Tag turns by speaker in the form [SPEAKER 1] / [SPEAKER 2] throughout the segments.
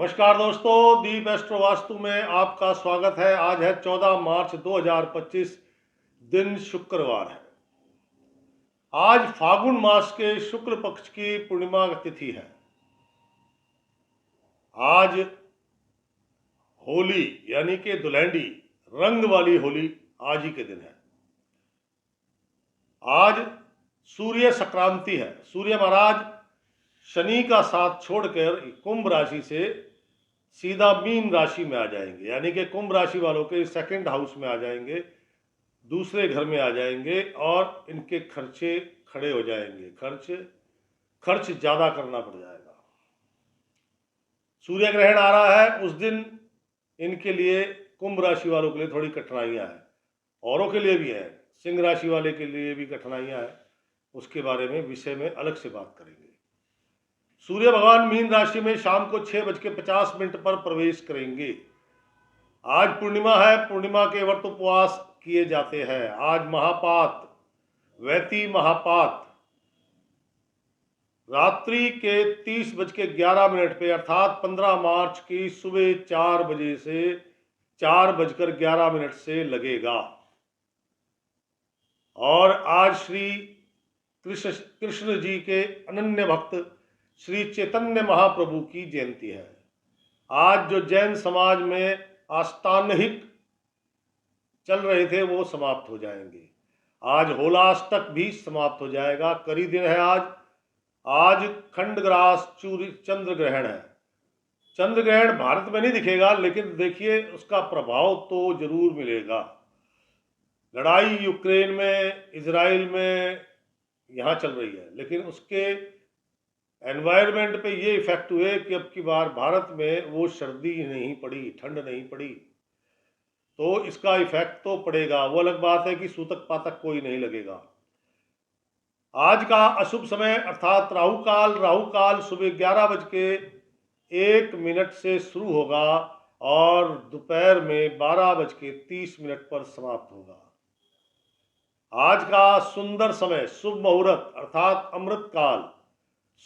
[SPEAKER 1] नमस्कार दोस्तों, दीप एस्ट्रो वास्तु में आपका स्वागत है। आज है 14 मार्च 2025, दिन शुक्रवार है। आज फागुन मास के शुक्ल पक्ष की पूर्णिमा तिथि है। आज होली यानी कि धुलैंडी, रंग वाली होली आज ही के दिन है। आज सूर्य संक्रांति है। सूर्य महाराज शनि का साथ छोड़कर कुंभ राशि से सीधा मीन राशि में आ जाएंगे, यानी कि कुंभ राशि वालों के सेकंड हाउस में आ जाएंगे, दूसरे घर में आ जाएंगे और इनके खर्चे खड़े हो जाएंगे। खर्च ज़्यादा करना पड़ जाएगा। सूर्य ग्रहण आ रहा है, उस दिन इनके लिए, कुंभ राशि वालों के लिए थोड़ी कठिनाइयाँ हैं। औरों के लिए भी है, सिंह राशि वाले के लिए भी कठिनाइयाँ हैं। उसके बारे में विषय में अलग से बात करेंगे। सूर्य भगवान मीन राशि में शाम को 6:50 पर प्रवेश करेंगे। आज पूर्णिमा है। पूर्णिमा के व्रत उपवास किए जाते हैं। आज महापात, वैती महापात रात्रि के 30:11 पे अर्थात 15 मार्च की सुबह 4 बजे से 4:11 से लगेगा। और आज श्री कृष्ण जी के अनन्य भक्त श्री चैतन्य महाप्रभु की जयंती है। आज जो जैन समाज में आस्थानहिक चल रहे थे वो समाप्त हो जाएंगे। आज होलाष्टक भी समाप्त हो जाएगा। करी दिन है आज खंडग्रास चंद्र ग्रहण है। चंद्र ग्रहण भारत में नहीं दिखेगा, लेकिन देखिए उसका प्रभाव तो जरूर मिलेगा। लड़ाई यूक्रेन में, इजराइल में यहाँ चल रही है, लेकिन उसके एनवायरनमेंट पे ये इफेक्ट हुए कि अब की बार भारत में वो सर्दी नहीं पड़ी, ठंड नहीं पड़ी, तो इसका इफेक्ट तो पड़ेगा। वो अलग बात है कि सूतक पातक कोई नहीं लगेगा। आज का अशुभ समय अर्थात राहु काल सुबह 11:01 से शुरू होगा और दोपहर में 12:30 पर समाप्त होगा। आज का सुंदर समय शुभ मुहूर्त अर्थात अमृत काल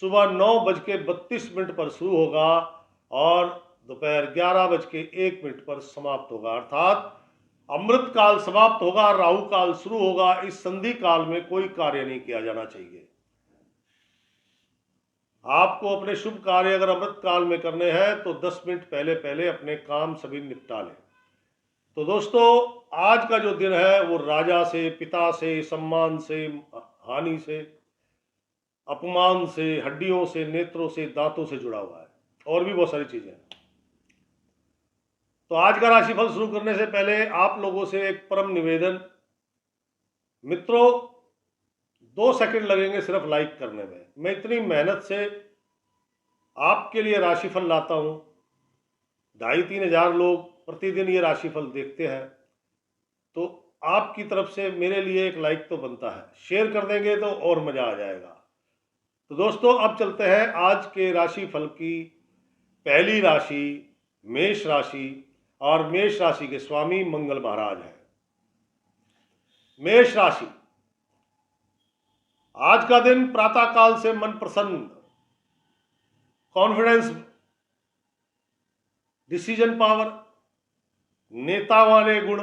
[SPEAKER 1] सुबह 9:32 पर शुरू होगा और दोपहर 11:01 पर समाप्त होगा। अर्थात अमृत काल समाप्त होगा, राहु काल शुरू होगा। इस संधि काल में कोई कार्य नहीं किया जाना चाहिए। आपको अपने शुभ कार्य अगर अमृत काल में करने हैं तो 10 मिनट पहले पहले अपने काम सभी निपटा लें। तो दोस्तों, आज का जो दिन है वो राजा से, पिता से, सम्मान से, हानि से, अपमान से, हड्डियों से, नेत्रों से, दांतों से जुड़ा हुआ है और भी बहुत सारी चीजें हैं। तो आज का राशिफल शुरू करने से पहले आप लोगों से एक परम निवेदन, मित्रों 2 सेकंड लगेंगे सिर्फ लाइक करने में। मैं इतनी मेहनत से आपके लिए राशिफल लाता हूं, 2,500-3 हजार लोग प्रतिदिन ये राशिफल देखते हैं, तो आपकी तरफ से मेरे लिए एक लाइक तो बनता है। शेयर कर देंगे तो और मजा आ जाएगा। तो दोस्तों, अब चलते हैं आज के राशिफल की। पहली राशि मेष राशि और मेष राशि के स्वामी मंगल महाराज हैं। मेष राशि, आज का दिन प्रातः काल से मन प्रसन्न, कॉन्फिडेंस, डिसीजन पावर, नेता वाले गुण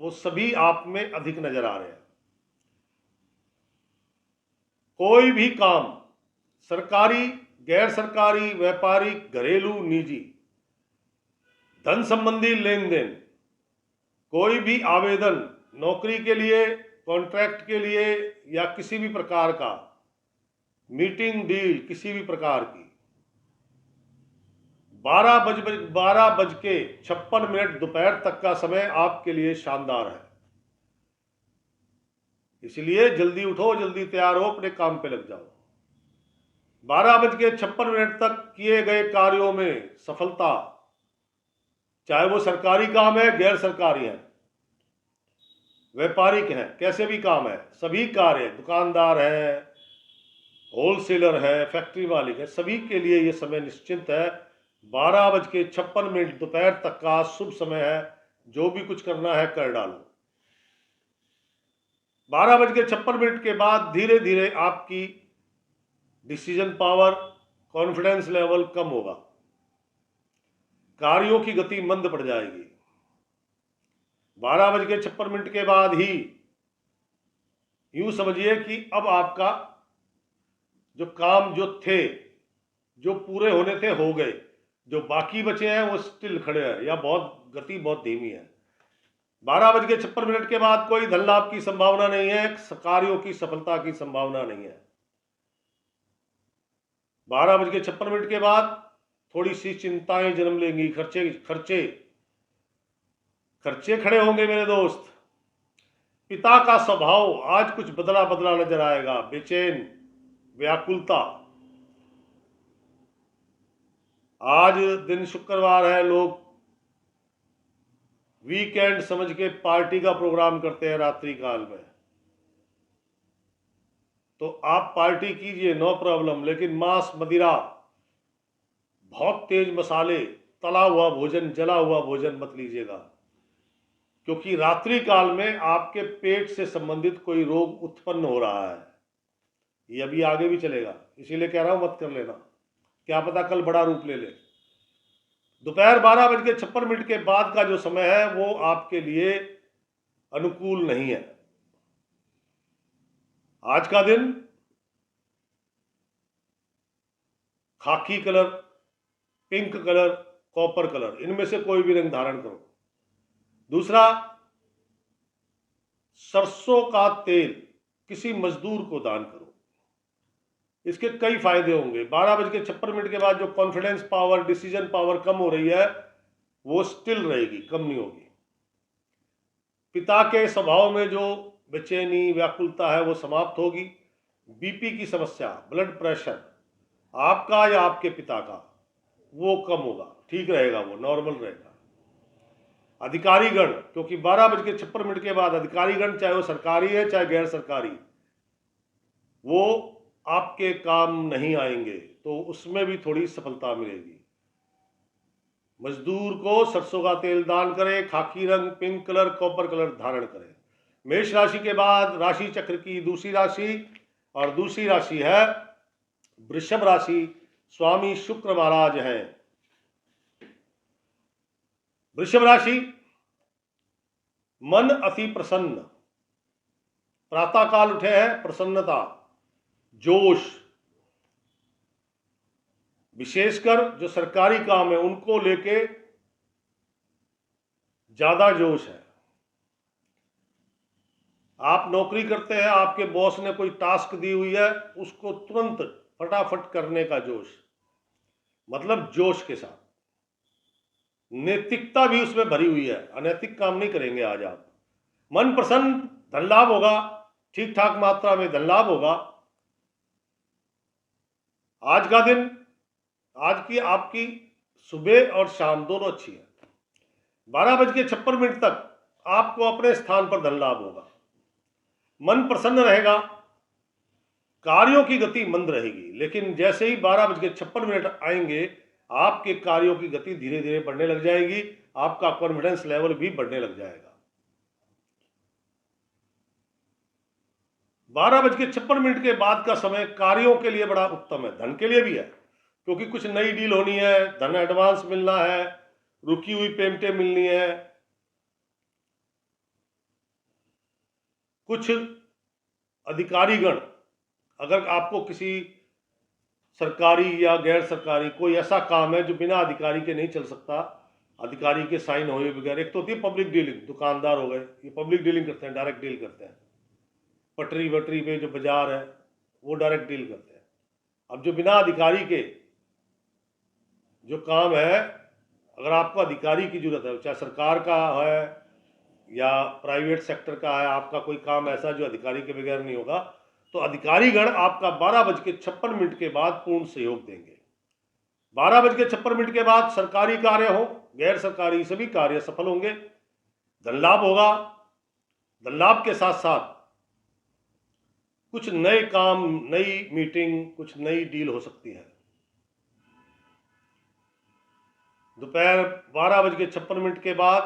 [SPEAKER 1] वो सभी आप में अधिक नजर आ रहे हैं। कोई भी काम, सरकारी, गैर सरकारी, व्यापारिक, घरेलू, निजी, धन संबंधी लेन देन, कोई भी आवेदन, नौकरी के लिए, कॉन्ट्रैक्ट के लिए या किसी भी प्रकार का मीटिंग, डील किसी भी प्रकार की, 12:56 दोपहर तक का समय आपके लिए शानदार है। इसलिए जल्दी उठो, जल्दी तैयार हो, अपने काम पे लग जाओ। 12:56 तक किए गए कार्यों में सफलता, चाहे वो सरकारी काम है, गैर सरकारी है, व्यापारिक है, कैसे भी काम है, सभी कार्य, दुकानदार है, होलसेलर है, फैक्ट्री मालिक है, सभी के लिए ये समय निश्चिंत है। 12:56 दोपहर तक का शुभ समय है। जो भी कुछ करना है कर डालो। 12:56 के बाद धीरे धीरे आपकी डिसीजन पावर, कॉन्फिडेंस लेवल कम होगा। कार्यों की गति मंद पड़ जाएगी। 12:56 के बाद ही यूं समझिए कि अब आपका जो काम जो थे, जो पूरे होने थे हो गए, जो बाकी बचे हैं वो स्टिल खड़े हैं या बहुत गति बहुत धीमी है। 12:56 के बाद कोई धन लाभ की संभावना नहीं है, कार्यों की सफलता की संभावना नहीं है। 12:56 के बाद थोड़ी सी चिंताएं जन्म लेंगी, खर्चे खर्चे खर्चे खड़े होंगे मेरे दोस्त। पिता का स्वभाव आज कुछ बदला बदला नजर आएगा, बेचैन, व्याकुलता। आज दिन शुक्रवार है, लोग वीकेंड समझ के पार्टी का प्रोग्राम करते हैं रात्रि काल में, तो आप पार्टी कीजिए, नो प्रॉब्लम, लेकिन मांस, मदिरा, बहुत तेज मसाले, तला हुआ भोजन, जला हुआ भोजन मत लीजिएगा, क्योंकि रात्रि काल में आपके पेट से संबंधित कोई रोग उत्पन्न हो रहा है। ये अभी आगे भी चलेगा, इसीलिए कह रहा हूं मत कर लेना, क्या पता कल बड़ा रूप ले ले। दोपहर 12:56 के बाद का जो समय है वो आपके लिए अनुकूल नहीं है। आज का दिन खाकी colour, pink colour, copper colour, इनमें से कोई भी रंग धारण करो। दूसरा, सरसों का तेल किसी मजदूर को दान करो, इसके कई फायदे होंगे। 12:56 के बाद जो कॉन्फिडेंस पावर, डिसीजन पावर कम हो रही है वो स्टिल रहेगी, कम नहीं होगी। पिता के स्वभाव में जो बेचैनी, व्याकुलता है वो समाप्त होगी। बीपी की समस्या, ब्लड प्रेशर आपका या आपके पिता का, वो कम होगा, ठीक रहेगा, वो नॉर्मल रहेगा। अधिकारीगण, क्योंकि 12:56 के बाद अधिकारीगण, चाहे वो सरकारी है चाहे गैर सरकारी, वो आपके काम नहीं आएंगे, तो उसमें भी थोड़ी सफलता मिलेगी। मजदूर को सरसों का तेल दान करें, खाकी रंग, पिंक कलर, कॉपर कलर धारण करें। मेष राशि के बाद राशि चक्र की दूसरी राशि, और दूसरी राशि है वृषभ राशि। स्वामी शुक्र महाराज हैं। वृषभ राशि, मन अति प्रसन्न, प्रातःकाल उठे हैं, प्रसन्नता, जोश, विशेषकर जो सरकारी काम है उनको लेके ज्यादा जोश है। आप नौकरी करते हैं, आपके बॉस ने कोई टास्क दी हुई है, उसको तुरंत फटाफट करने का जोश, मतलब जोश के साथ। नैतिकता भी उसमें भरी हुई है, अनैतिक काम नहीं करेंगे आज आप। मन प्रसन्न, धन लाभ होगा, ठीक ठाक मात्रा में धन लाभ होगा। आज का दिन, आज की आपकी सुबह और शाम दोनों अच्छी है। 12:56 तक आपको अपने स्थान पर धन लाभ होगा, मन प्रसन्न रहेगा, कार्यों की गति मंद रहेगी, लेकिन जैसे ही 12:56 आएंगे आपके कार्यों की गति धीरे धीरे बढ़ने लग जाएगी, आपका कॉन्फिडेंस लेवल भी बढ़ने लग जाएगा। 12:56 के बाद का समय कार्यों के लिए बड़ा उत्तम है, धन के लिए भी है, क्योंकि कुछ नई डील होनी है, धन एडवांस मिलना है, रुकी हुई पेमेंटें मिलनी है, कुछ अधिकारीगण, अगर आपको किसी सरकारी या गैर सरकारी कोई ऐसा काम है जो बिना अधिकारी के नहीं चल सकता, अधिकारी के साइन हुए बगैर, एक तो होती है पब्लिक डीलिंग, दुकानदार हो गए, ये पब्लिक डीलिंग करते हैं, डायरेक्ट डील करते हैं। पटरी वटरी पे जो बाजार है वो डायरेक्ट डील करते हैं। अब जो बिना अधिकारी के जो काम है, अगर आपको अधिकारी की जरूरत है, चाहे सरकार का है या प्राइवेट सेक्टर का है, आपका कोई काम ऐसा जो अधिकारी के बगैर नहीं होगा, तो अधिकारीगण आपका 12:56 के बाद पूर्ण सहयोग देंगे। 12:56 के बाद सरकारी कार्य हो, गैर सरकारी सभी कार्य सफल होंगे, धन लाभ होगा। धन लाभ के साथ साथ कुछ नए काम, नई मीटिंग, कुछ नई डील हो सकती है। दोपहर 12:56 के बाद,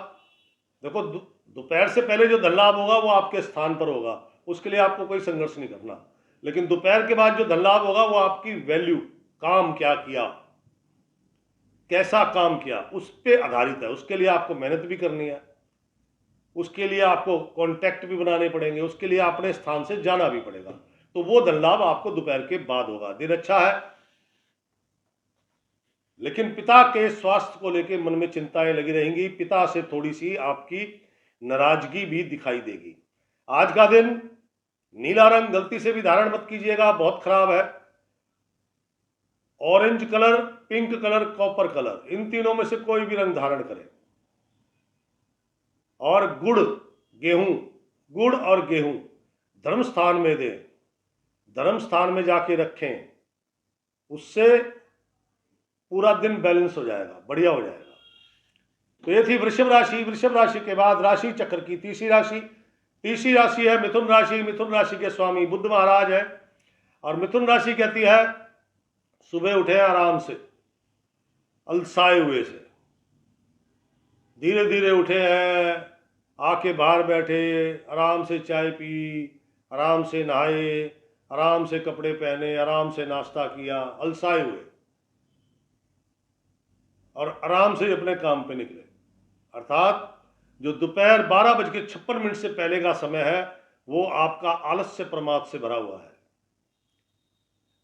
[SPEAKER 1] देखो दोपहर से पहले जो धन लाभ होगा वो आपके स्थान पर होगा, उसके लिए आपको कोई संघर्ष नहीं करना, लेकिन दोपहर के बाद जो धन लाभ होगा वो आपकी वैल्यू, काम क्या किया, कैसा काम किया उस पर आधारित है। उसके लिए आपको मेहनत भी करनी है, उसके लिए आपको कॉन्टैक्ट भी बनाने पड़ेंगे, उसके लिए अपने स्थान से जाना भी पड़ेगा। तो वो धन लाभ आपको दोपहर के बाद होगा। दिन अच्छा है, लेकिन पिता के स्वास्थ्य को लेकर मन में चिंताएं लगी रहेंगी। पिता से थोड़ी सी आपकी नाराजगी भी दिखाई देगी। आज का दिन नीला रंग गलती से भी धारण मत कीजिएगा, बहुत खराब है। Orange colour, pink colour, copper colour, इन तीनों में से कोई भी रंग धारण करें। और गुड़ और गेहूं धर्म स्थान में दें, धर्म स्थान में जाके रखें, उससे पूरा दिन बैलेंस हो जाएगा, बढ़िया हो जाएगा। तो ये थी वृषभ राशि। वृषभ राशि के बाद राशि चक्र की तीसरी राशि है मिथुन राशि। मिथुन राशि के स्वामी बुध महाराज है। और मिथुन राशि कहती है सुबह उठे आराम से, अलसाए हुए से, धीरे धीरे उठे हैं, आके बाहर बैठे, आराम से चाय पी, आराम से नहाए, आराम से कपड़े पहने, आराम से नाश्ता किया, अलसाए हुए, और आराम से अपने काम पे निकले। अर्थात जो दोपहर 12:56 से पहले का समय है वो आपका आलस्य प्रमाद से भरा हुआ है।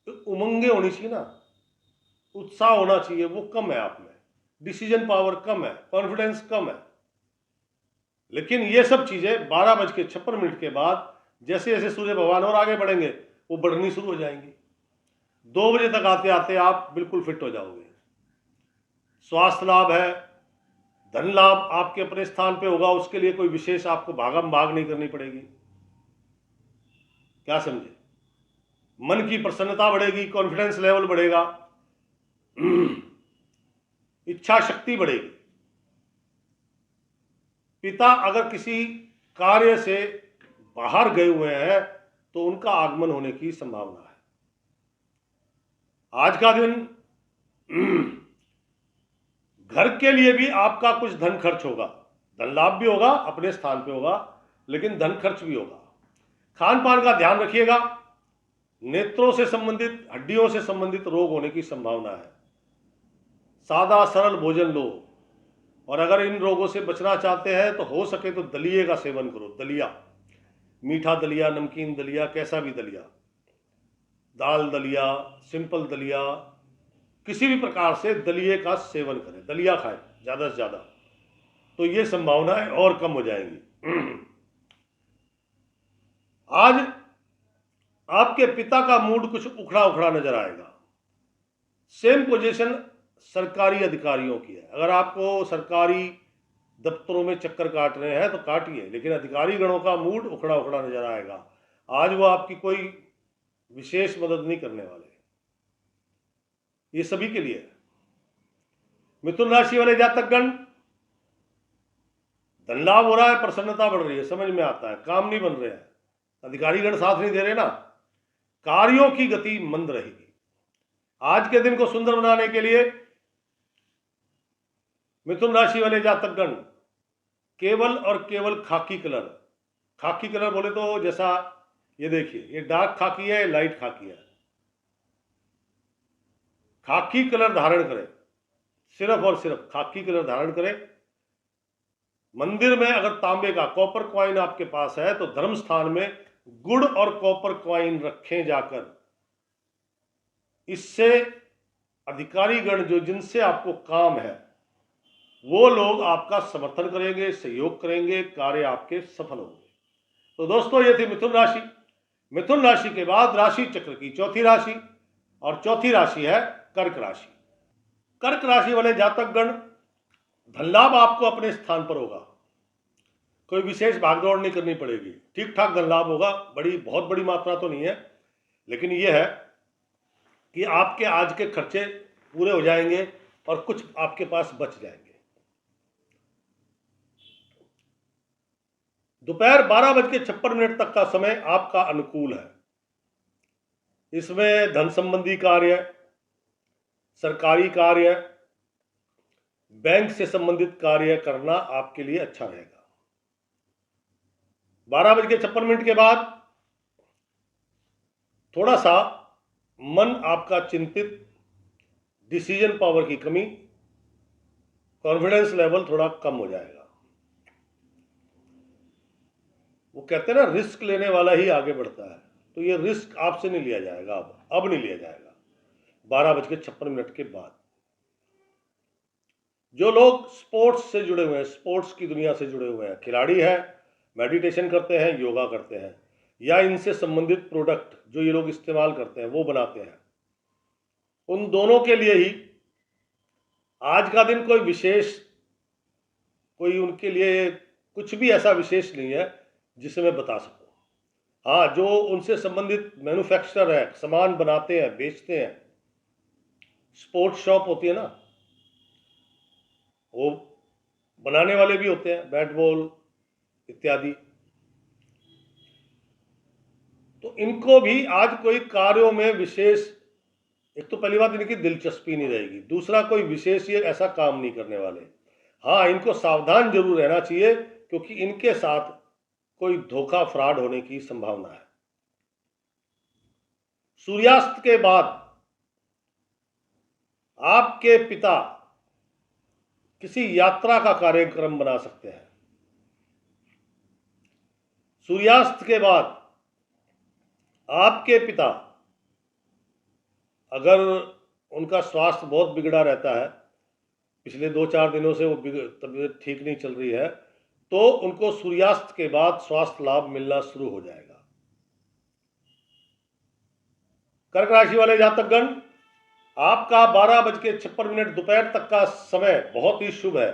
[SPEAKER 1] तो उमंगे होनी चाहिए ना, उत्साह होना चाहिए, वो कम है आप में, डिसीजन पावर कम है, कॉन्फिडेंस कम है। लेकिन ये सब चीजें 12:56 के बाद जैसे जैसे सूर्य भगवान और आगे बढ़ेंगे वो बढ़नी शुरू हो जाएंगी। 2 बजे तक आते आते आप बिल्कुल फिट हो जाओगे। स्वास्थ्य लाभ है, धन लाभ आपके अपने स्थान पे होगा, उसके लिए कोई विशेष आपको भागम भाग नहीं करनी पड़ेगी। क्या समझे? मन की प्रसन्नता बढ़ेगी, कॉन्फिडेंस लेवल बढ़ेगा, इच्छा शक्ति बढ़ेगी। पिता अगर किसी कार्य से बाहर गए हुए हैं तो उनका आगमन होने की संभावना है। आज का दिन घर के लिए भी आपका कुछ धन खर्च होगा। धन लाभ भी होगा, अपने स्थान पे होगा, लेकिन धन खर्च भी होगा। खान पान का ध्यान रखिएगा। नेत्रों से संबंधित, हड्डियों से संबंधित रोग होने की संभावना है। सादा सरल भोजन लो, और अगर इन रोगों से बचना चाहते हैं तो हो सके तो दलिये का सेवन करो। दलिया, मीठा दलिया, नमकीन दलिया, कैसा भी दलिया, दाल दलिया, सिंपल दलिया, किसी भी प्रकार से दलिये का सेवन करें, दलिया खाएं ज़्यादा से ज़्यादा, तो ये संभावनाएं और कम हो जाएंगी। आज आपके पिता का मूड कुछ उखड़ा उखड़ा नजर आएगा। सेम पोजीशन सरकारी अधिकारियों की है। अगर आपको सरकारी दफ्तरों में चक्कर काट रहे हैं तो काटिए, लेकिन अधिकारी गणों का मूड उखड़ा उखड़ा नजर आएगा। आज वो आपकी कोई विशेष मदद नहीं करने वाले। ये सभी के लिए है। मिथुन राशि वाले जातकगण, धन लाभ हो रहा है, प्रसन्नता बढ़ रही है, समझ में आता है, काम नहीं बन रहे हैं, अधिकारी गण साथ नहीं दे रहे ना, कार्यों की गति मंद रहेगी। आज के दिन को सुंदर बनाने के लिए मिथुन राशि वाले जातकगण केवल और केवल खाकी कलर बोले तो जैसा ये देखिए, ये डार्क खाकी है, लाइट खाकी है, खाकी कलर धारण करें, सिर्फ और सिर्फ खाकी कलर धारण करें। मंदिर में अगर तांबे का कॉपर कॉइन आपके पास है तो धर्म स्थान में गुड़ और कॉपर कॉइन रखें जाकर। इससे अधिकारी गण जो जिनसे आपको काम है वो लोग आपका समर्थन करेंगे, सहयोग करेंगे, कार्य आपके सफल होंगे। तो दोस्तों, ये थी मिथुन राशि। मिथुन राशि के बाद राशि चक्र की चौथी राशि, और चौथी राशि है कर्क राशि। कर्क राशि वाले जातकगण, धन लाभ आपको अपने स्थान पर होगा, कोई विशेष भागदौड़ नहीं करनी पड़ेगी, ठीक ठाक धन लाभ होगा। बहुत बड़ी मात्रा तो नहीं है, लेकिन यह है कि आपके आज के खर्चे पूरे हो जाएंगे और कुछ आपके पास बच जाएंगे। दोपहर 12:56 तक का समय आपका अनुकूल है। इसमें धन संबंधी कार्य, सरकारी कार्य, बैंक से संबंधित कार्य करना आपके लिए अच्छा रहेगा। 12:56 के बाद थोड़ा सा मन आपका चिंतित, डिसीजन पावर की कमी, कॉन्फिडेंस लेवल थोड़ा कम हो जाएगा। वो कहते हैं ना, रिस्क लेने वाला ही आगे बढ़ता है, तो ये रिस्क आपसे नहीं लिया जाएगा, अब नहीं लिया जाएगा 12:56 के बाद। जो लोग स्पोर्ट्स से जुड़े हुए हैं, स्पोर्ट्स की दुनिया से जुड़े हुए हैं, खिलाड़ी हैं, मेडिटेशन करते हैं, योगा करते हैं, या इनसे संबंधित प्रोडक्ट जो ये लोग इस्तेमाल करते हैं वो बनाते हैं, उन दोनों के लिए ही आज का दिन कोई विशेष, कोई उनके लिए कुछ भी ऐसा विशेष नहीं है जिसे मैं बता सकूं। हाँ, जो उनसे संबंधित मैन्युफैक्चरर है, सामान बनाते हैं, बेचते हैं, स्पोर्ट्स शॉप होती है ना, वो बनाने वाले भी होते हैं, बैट बॉल इत्यादि, तो इनको भी आज कोई कार्यों में विशेष, एक तो पहली बात इनकी दिलचस्पी नहीं रहेगी, दूसरा कोई विशेष ये ऐसा काम नहीं करने वाले। हाँ, इनको सावधान जरूर रहना चाहिए क्योंकि इनके साथ कोई धोखा, फ्रॉड होने की संभावना है। सूर्यास्त के बाद आपके पिता किसी यात्रा का कार्यक्रम बना सकते हैं। सूर्यास्त के बाद आपके पिता, अगर उनका स्वास्थ्य बहुत बिगड़ा रहता है, पिछले 2-4 दिनों से वो तबीयत ठीक नहीं चल रही है, तो उनको सूर्यास्त के बाद स्वास्थ्य लाभ मिलना शुरू हो जाएगा। कर्क राशि वाले जातकगण, आपका 12:56 दोपहर तक का समय बहुत ही शुभ है।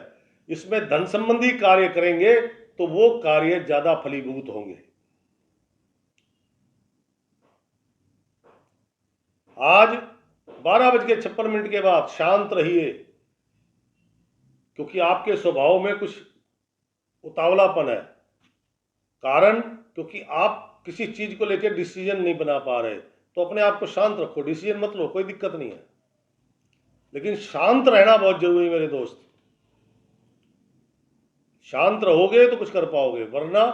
[SPEAKER 1] इसमें धन संबंधी कार्य करेंगे तो वो कार्य ज्यादा फलीभूत होंगे। आज 12:56 के बाद शांत रहिए क्योंकि आपके स्वभाव में कुछ उतावलापन है। कारण क्योंकि आप किसी चीज को लेकर डिसीजन नहीं बना पा रहे, तो अपने आप को शांत रखो, डिसीजन मत लो, कोई दिक्कत नहीं है, लेकिन शांत रहना बहुत जरूरी है मेरे दोस्त। शांत रहोगे तो कुछ कर पाओगे, वरना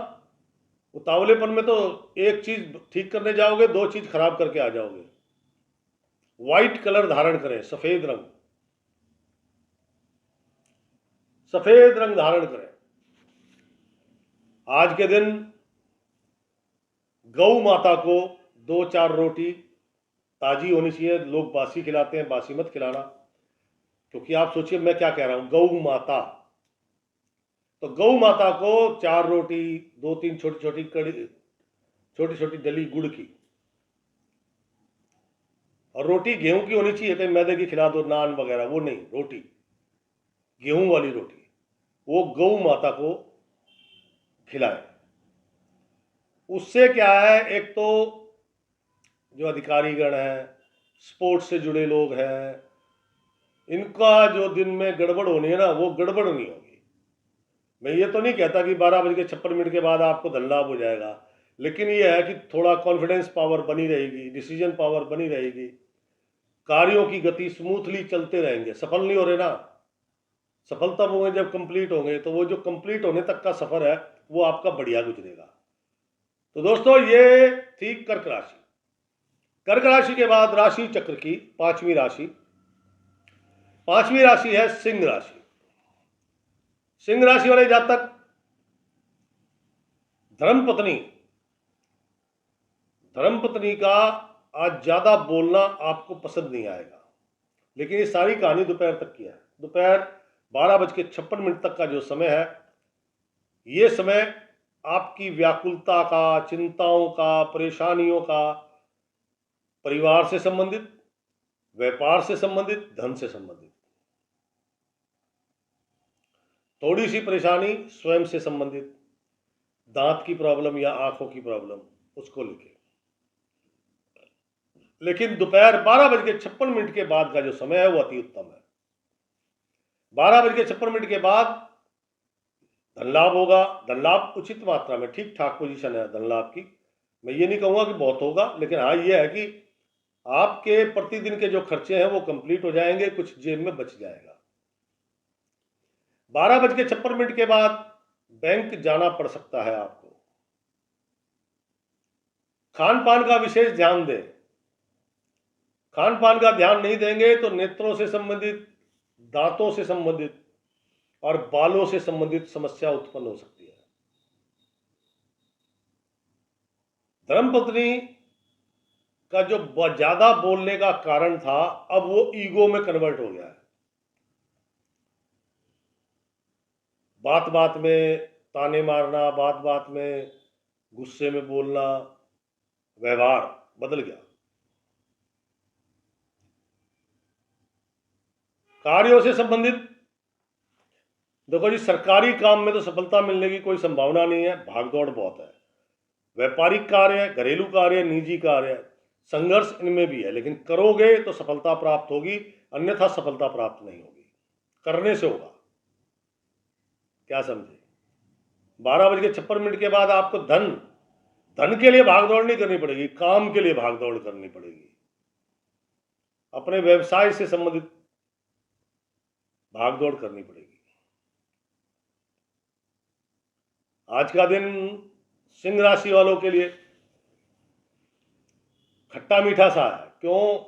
[SPEAKER 1] उतावलेपन में तो एक चीज ठीक करने जाओगे, 2 चीज खराब करके आ जाओगे। व्हाइट कलर धारण करें, सफेद रंग, सफेद रंग धारण करें। आज के दिन गौ माता को 2-4 रोटी ताजी होनी चाहिए। लोग बासी खिलाते हैं, बासी मत खिलाना, क्योंकि आप सोचिए मैं क्या कह रहा हूं, गौ माता, तो गौ माता को 4 रोटी, 2-3 छोटी छोटी कड़ी, छोटी छोटी डली गुड़ की, और रोटी गेहूं की होनी चाहिए, कहीं मैदे की खिला दो, नान वगैरह, वो नहीं, रोटी गेहूं वाली रोटी, वो गौ माता को खिलाए। उससे क्या है, एक तो जो अधिकारीगण हैं, स्पोर्ट्स से जुड़े लोग हैं, इनका जो दिन में गड़बड़ होनी है ना, वो गड़बड़ नहीं होगी। मैं ये तो नहीं कहता कि 12:56 के बाद आपको धन लाभ हो जाएगा, लेकिन ये है कि थोड़ा कॉन्फिडेंस पावर बनी रहेगी, डिसीजन पावर बनी रहेगी, कार्यों की गति स्मूथली चलते रहेंगे। सफल नहीं हो रहे ना, सफल तब होंगे जब कंप्लीट होंगे, तो वो जो कंप्लीट होने तक का सफर है वो आपका बढ़िया गुजरेगा। तो दोस्तों, ये थी कर्क राशि। कर्क राशि के बाद राशि चक्र की 5वीं राशि, 5वीं राशि है सिंह राशि। सिंह राशि वाले जातक, धर्मपत्नी का आज ज्यादा बोलना आपको पसंद नहीं आएगा, लेकिन ये सारी कहानी दोपहर तक की है। दोपहर 12:56 तक का जो समय है, ये समय आपकी व्याकुलता का, चिंताओं का, परेशानियों का, परिवार से संबंधित, व्यापार से संबंधित, धन से संबंधित, थोड़ी सी परेशानी स्वयं से संबंधित, दांत की प्रॉब्लम या आंखों की प्रॉब्लम, उसको लेके। लेकिन दोपहर 12:56 के बाद का जो समय है वो अति उत्तम है। 12:56 के बाद धन लाभ होगा। धन लाभ उचित मात्रा में, ठीक ठाक पोजीशन है धन लाभ की। मैं ये नहीं कहूंगा कि बहुत होगा, लेकिन हाँ ये है कि आपके प्रतिदिन के जो खर्चे हैं वो कंप्लीट हो जाएंगे, कुछ जेब में बच जाएगा। 12:56 के बाद बैंक जाना पड़ सकता है आपको। खान पान का विशेष ध्यान दें। खान पान का ध्यान नहीं देंगे तो नेत्रों से संबंधित, दांतों से संबंधित, और बालों से संबंधित समस्या उत्पन्न हो सकती है। धर्मपत्नी का जो ज्यादा बोलने का कारण था, अब वो ईगो में कन्वर्ट हो गया है। बात बात में ताने मारना, बात बात में गुस्से में बोलना, व्यवहार बदल गया। कार्यों से संबंधित देखो जी, सरकारी काम में तो सफलता मिलने की कोई संभावना नहीं है, भागदौड़ बहुत है। व्यापारिक कार्य, घरेलू कार्य, निजी कार्य, संघर्ष इनमें भी है, लेकिन करोगे तो सफलता प्राप्त होगी, अन्यथा सफलता प्राप्त नहीं होगी। करने से होगा। क्या समझे? 12:56 के बाद आपको धन के लिए भागदौड़ नहीं करनी पड़ेगी, काम के लिए भागदौड़ करनी पड़ेगी। अपने व्यवसाय से संबंधित भागदौड़ करनी पड़ेगी। आज का दिन सिंह राशि वालों के लिए खट्टा मीठा सा है। क्यों?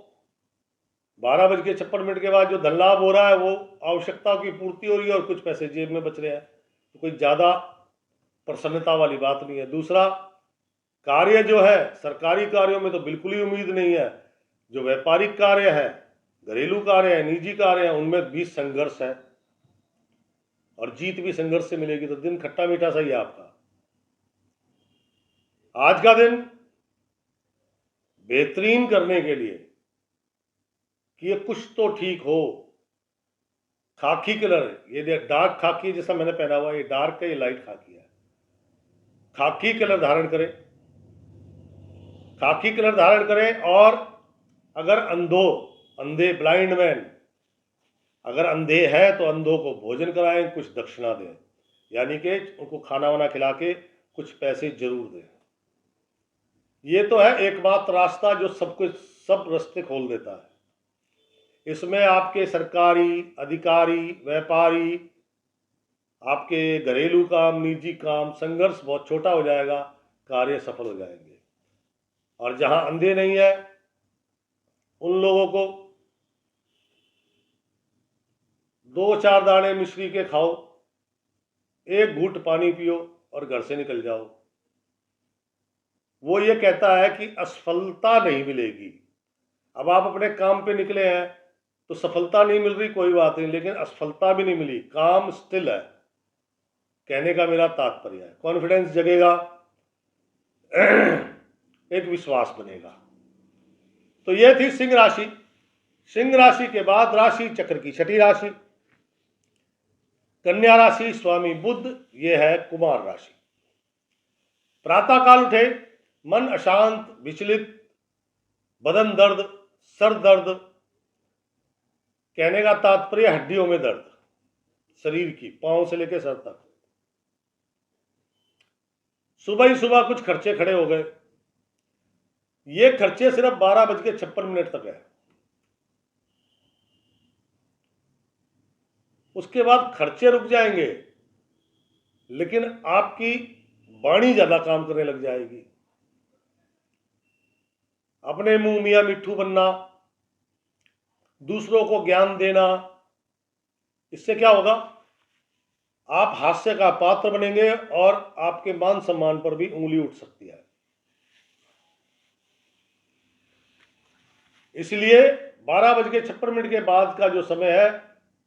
[SPEAKER 1] 12:56 के बाद जो धन लाभ हो रहा है वो आवश्यकताओं की पूर्ति हो रही है और कुछ पैसे जेब में बच रहे हैं, तो कोई ज्यादा प्रसन्नता वाली बात नहीं है। दूसरा, कार्य जो है, सरकारी कार्यों में तो बिल्कुल ही उम्मीद नहीं है। जो व्यापारिक कार्य है, घरेलू कार्य है, निजी कार्य है, उनमें भी संघर्ष है और जीत भी संघर्ष से मिलेगी। तो दिन खट्टा मीठा सा ही है आपका। आज का दिन बेहतरीन करने के लिए कि ये कुछ तो ठीक हो, खाकी कलर, ये डार्क खाकी जैसा मैंने पहना हुआ, ये डार्क है, ये लाइट खाकी है। खाकी कलर धारण करें, खाकी कलर धारण करें। और अगर अंधे ब्लाइंड मैन अगर अंधे हैं तो अंधों को भोजन कराएं, कुछ दक्षिणा दें, यानी कि उनको खाना वाना खिला के कुछ पैसे जरूर दें। ये तो है एकमात्र रास्ता जो सब रास्ते खोल देता है। इसमें आपके सरकारी अधिकारी, व्यापारी, आपके घरेलू काम, निजी काम, संघर्ष बहुत छोटा हो जाएगा, कार्य सफल हो जाएंगे। और जहां अंधे नहीं है उन लोगों को 2-4 दाने मिश्री के खाओ, एक घूंट पानी पियो और घर से निकल जाओ। वो ये कहता है कि असफलता नहीं मिलेगी। अब आप अपने काम पे निकले हैं तो सफलता नहीं मिल रही, कोई बात नहीं, लेकिन असफलता भी नहीं मिली, काम स्टिल है, कहने का मेरा तात्पर्य है। कॉन्फिडेंस जगेगा, एक विश्वास बनेगा। तो ये थी सिंह राशि। सिंह राशि के बाद राशि चक्र की छठी राशि कन्या राशि, स्वामी बुध, ये है कुमार राशि। प्रातः काल उठे, मन अशांत, विचलित, बदन दर्द, सर दर्द, कहने का तात्पर्य हड्डियों में दर्द, शरीर की, पांव से लेकर सर तक। सुबह ही सुबह कुछ खर्चे खड़े हो गए। ये खर्चे सिर्फ 12:56 तक है। उसके बाद खर्चे रुक जाएंगे, लेकिन आपकी वाणी ज्यादा काम करने लग जाएगी। अपने मुंह मियां मिट्ठू बनना, दूसरों को ज्ञान देना, इससे क्या होगा? आप हास्य का पात्र बनेंगे और आपके मान सम्मान पर भी उंगली उठ सकती है। इसलिए 12:56 के बाद का जो समय है,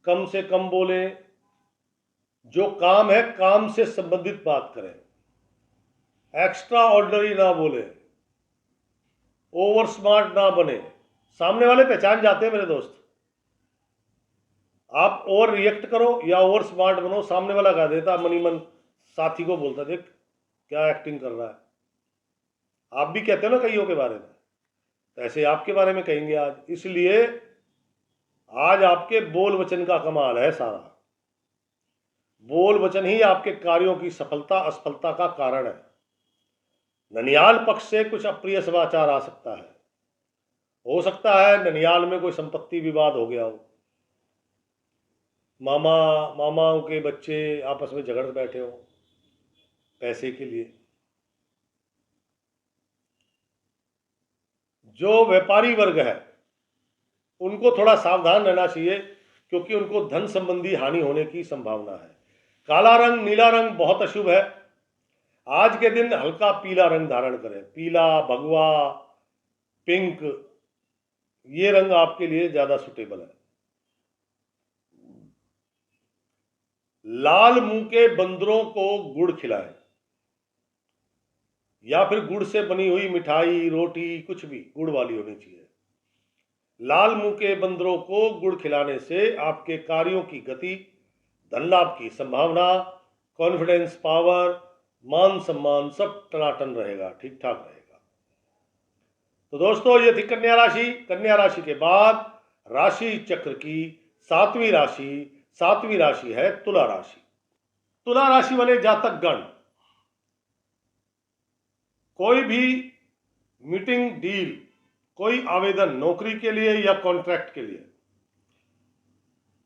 [SPEAKER 1] कम से कम बोले, जो काम है काम से संबंधित बात करें, एक्स्ट्रा ऑर्डिनरी ना बोले, ओवर स्मार्ट ना बने। सामने वाले पहचान जाते हैं मेरे दोस्त। आप ओवर रिएक्ट करो या ओवर स्मार्ट बनो, सामने वाला कह देता, मनी मन साथी को बोलता, देख क्या एक्टिंग कर रहा है। आप भी कहते हो ना कईयों के बारे में, तो ऐसे आपके बारे में कहेंगे आज। इसलिए आज आपके बोल वचन का कमाल है सारा। बोल वचन ही आपके कार्यों की सफलता असफलता का कारण है। ननियाल पक्ष से कुछ अप्रिय समाचार आ सकता है। हो सकता है ननियाल में कोई संपत्ति विवाद हो गया हो, मामाओं के बच्चे आपस में झगड़ बैठे हो पैसे के लिए। जो व्यापारी वर्ग है उनको थोड़ा सावधान रहना चाहिए, क्योंकि उनको धन संबंधी हानि होने की संभावना है। काला रंग, नीला रंग बहुत अशुभ है। आज के दिन हल्का पीला रंग धारण करें, पीला, भगवा, पिंक, ये रंग आपके लिए ज्यादा सुटेबल है। लाल मुंह के बंदरों को गुड़ खिलाएं, या फिर गुड़ से बनी हुई मिठाई, रोटी, कुछ भी गुड़ वाली होनी चाहिए। लाल मुंह के बंदरों को गुड़ खिलाने से आपके कार्यों की गति, धन लाभ की संभावना, कॉन्फिडेंस पावर, मान सम्मान सब टनाटन रहेगा, ठीक ठाक रहेगा। तो दोस्तों, ये थी कन्या राशि। कन्या राशि के बाद राशि चक्र की सातवीं राशि है तुला राशि। तुला राशि वाले जातक गण कोई भी मीटिंग, डील, कोई आवेदन नौकरी के लिए या कॉन्ट्रैक्ट के लिए,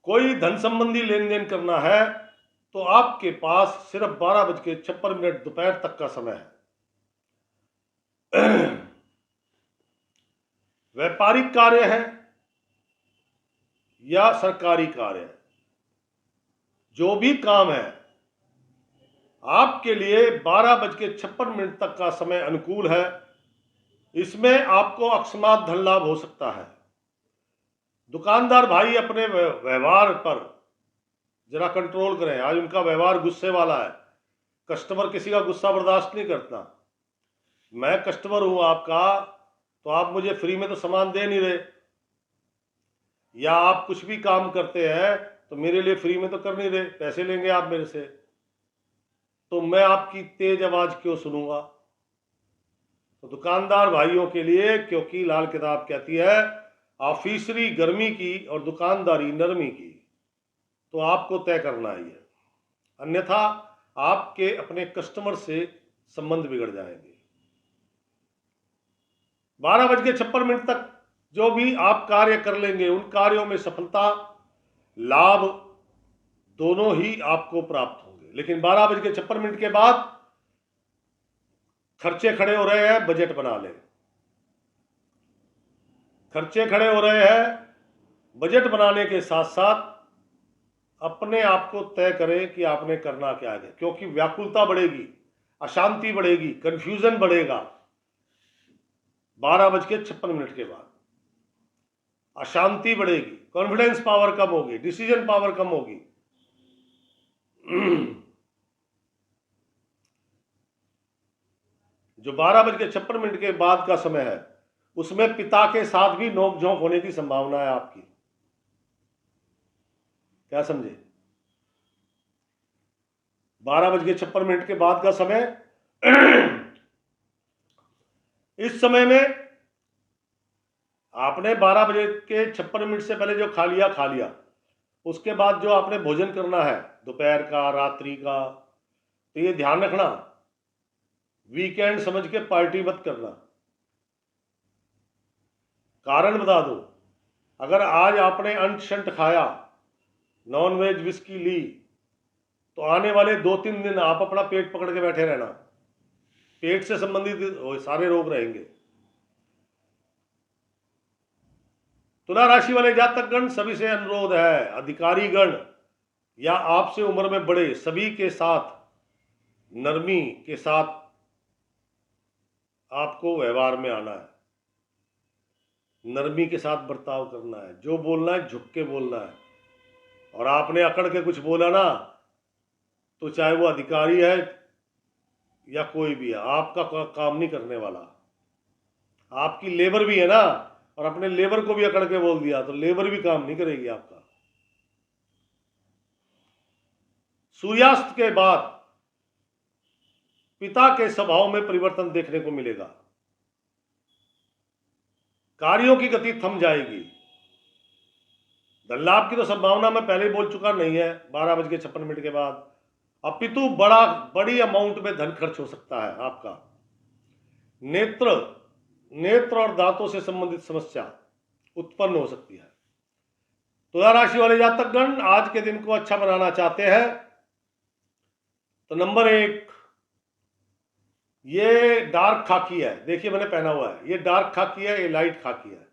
[SPEAKER 1] कोई धन संबंधी लेन देन करना है तो आपके पास सिर्फ 12:56 दोपहर तक का समय है। व्यापारिक कार्य है या सरकारी कार्य है, जो भी काम है आपके लिए 12:56 तक का समय अनुकूल है। इसमें आपको अकस्मात धन लाभ हो सकता है। दुकानदार भाई अपने व्यवहार पर जरा कंट्रोल करें। आज उनका व्यवहार गुस्से वाला है। कस्टमर किसी का गुस्सा बर्दाश्त नहीं करता। मैं कस्टमर हूं आपका, तो आप मुझे फ्री में तो सामान दे नहीं रहे, या आप कुछ भी काम करते हैं तो मेरे लिए फ्री में तो कर नहीं रहे, पैसे लेंगे आप मेरे से, तो मैं आपकी तेज आवाज क्यों सुनूंगा। तो दुकानदार भाइयों के लिए, क्योंकि लाल किताब कहती है ऑफिसरी गर्मी की और दुकानदारी नरमी की, तो आपको तय करना ही है, अन्यथा आपके अपने कस्टमर से संबंध बिगड़ जाएंगे। 12:56 तक जो भी आप कार्य कर लेंगे, उन कार्यों में सफलता, लाभ दोनों ही आपको प्राप्त होंगे। लेकिन 12:56 के बाद खर्चे खड़े हो रहे हैं, बजट बना लें। खर्चे खड़े हो रहे हैं, बजट बनाने के साथ साथ अपने आप को तय करें कि आपने करना क्या है, क्योंकि व्याकुलता बढ़ेगी, अशांति बढ़ेगी, कंफ्यूजन बढ़ेगा। 12:56 के बाद अशांति बढ़ेगी, कॉन्फिडेंस पावर कम होगी, डिसीजन पावर कम होगी। जो 12:56 के बाद का समय है, उसमें पिता के साथ भी नोकझोंक होने की संभावना है आपकी। क्या समझे? 12:56 के बाद का समय इस समय में आपने 12:56 से पहले जो खा लिया, उसके बाद जो आपने भोजन करना है दोपहर का, रात्रि का, तो ये ध्यान रखना, वीकेंड समझ के पार्टी मत करना। कारण बता दो, अगर आज आपने अंट शंट खाया, नॉनवेज, विस्की ली, तो आने वाले 2-3 दिन आप अपना पेट पकड़ के बैठे रहना। पेट से संबंधित सारे रोग रहेंगे। तुला राशि वाले जातक गण, सभी से अनुरोध है, अधिकारी गण या आपसे उम्र में बड़े, सभी के साथ नरमी के साथ आपको व्यवहार में आना है, नरमी के साथ बर्ताव करना है। जो बोलना है झुक के बोलना है, और आपने अकड़ के कुछ बोला ना, तो चाहे वो अधिकारी है या कोई भी है, आपका काम नहीं करने वाला। आपकी लेबर भी है ना, और अपने लेबर को भी अकड़ के बोल दिया तो लेबर भी काम नहीं करेगी आपका। सूर्यास्त के बाद पिता के स्वभाव में परिवर्तन देखने को मिलेगा। कार्यों की गति थम जाएगी। धन लाभ की तो संभावना मैं पहले ही बोल चुका नहीं है 12:56 के बाद, अपितु बड़ी अमाउंट में धन खर्च हो सकता है आपका। नेत्र और दांतों से संबंधित समस्या उत्पन्न हो सकती है। तुला राशि वाले जातक गण आज के दिन को अच्छा बनाना चाहते हैं तो नंबर 1, ये डार्क खाकी है, देखिए मैंने पहना हुआ है, ये डार्क खाकी है, ये लाइट खाकी है।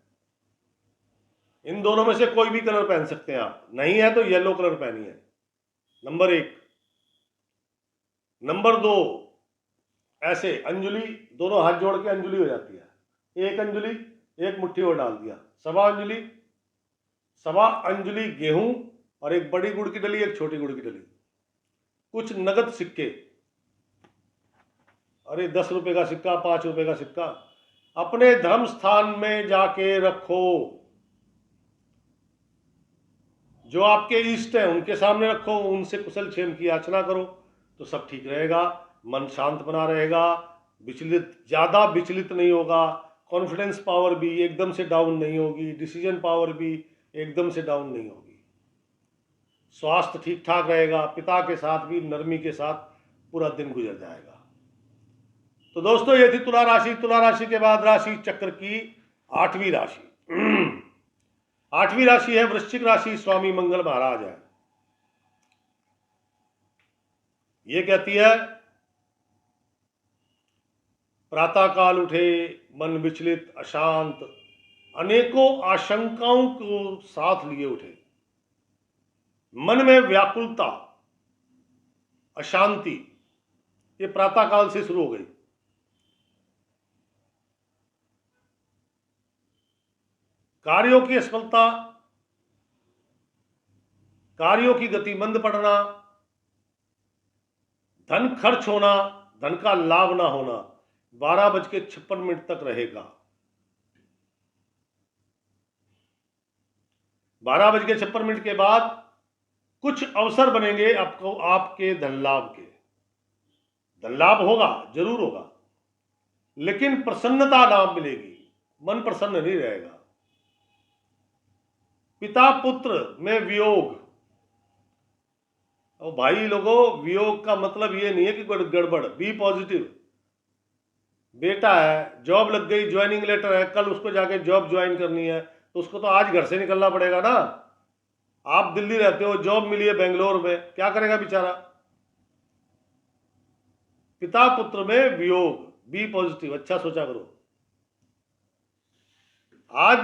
[SPEAKER 1] इन दोनों में से कोई भी कलर पहन सकते हैं आप, नहीं है तो येलो कलर पहनिए, नंबर 1। नंबर 2, ऐसे अंजलि, दोनों हाथ जोड़ के अंजलि हो जाती है। एक अंजलि, एक मुट्ठी और डाल दिया, सवा अंजलि। सवा अंजलि गेहूं और एक बड़ी गुड़ की डली, एक छोटी गुड़ की डली। कुछ नगद सिक्के, अरे 10 रुपए का सिक्का, 5 रुपए का सिक्का अपने धर्म स्थान में जाके रखो। जो आपके इष्ट हैं उनके सामने रखो, उनसे कुशल क्षेम की याचना करो, तो सब ठीक रहेगा। मन शांत बना रहेगा, ज़्यादा विचलित नहीं होगा, कॉन्फिडेंस पावर भी एकदम से डाउन नहीं होगी, डिसीजन पावर भी एकदम से डाउन नहीं होगी। स्वास्थ्य ठीक ठाक रहेगा, पिता के साथ भी नरमी के साथ पूरा दिन गुजर जाएगा। तो दोस्तों, ये थी तुला राशि। तुला राशि के बाद राशि चक्र की 8वीं राशि 8वीं राशि है वृश्चिक राशि। स्वामी मंगल महाराज है। ये कहती है, प्रातः काल उठे, मन विचलित, अशांत, अनेकों आशंकाओं को साथ लिए उठे, मन में व्याकुलता, अशांति, ये प्रातः काल से शुरू हो गई। कार्यों की असफलता, कार्यों की गति मंद पड़ना, धन खर्च होना, धन का लाभ ना होना 12:56 तक रहेगा। 12:56 के बाद कुछ अवसर बनेंगे आपको, आपके धन लाभ के। धन लाभ होगा, जरूर होगा, लेकिन प्रसन्नता ना मिलेगी, मन प्रसन्न नहीं रहेगा। पिता पुत्र में वियोग, और भाई लोगों, वियोग का मतलब ये नहीं है कि गड़बड़, बी पॉजिटिव। बेटा है, जॉब लग गई, ज्वाइनिंग लेटर है, कल उसको जाके जॉब ज्वाइन करनी है, तो उसको तो आज घर से निकलना पड़ेगा ना। आप दिल्ली रहते हो, जॉब मिली है बेंगलोर में, क्या करेगा बेचारा। पिता पुत्र में वियोग, बी पॉजिटिव, अच्छा सोचा करो। आज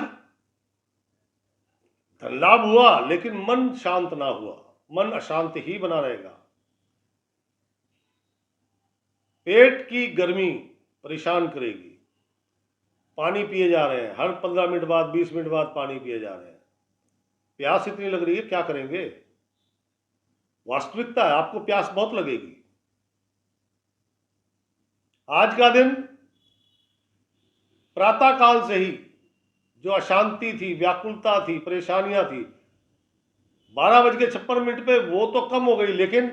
[SPEAKER 1] धन लाभ हुआ, लेकिन मन शांत ना हुआ, मन अशांत ही बना रहेगा। पेट की गर्मी परेशान करेगी। पानी पिए जा रहे हैं, हर 15 मिनट बाद, 20 मिनट बाद पानी पिए जा रहे हैं। प्यास इतनी लग रही है, क्या करेंगे। वास्तविकता है, आपको प्यास बहुत लगेगी। आज का दिन प्रातः काल से ही जो अशांति थी, व्याकुलता थी, परेशानियां थी, 12:56 पे वो तो कम हो गई, लेकिन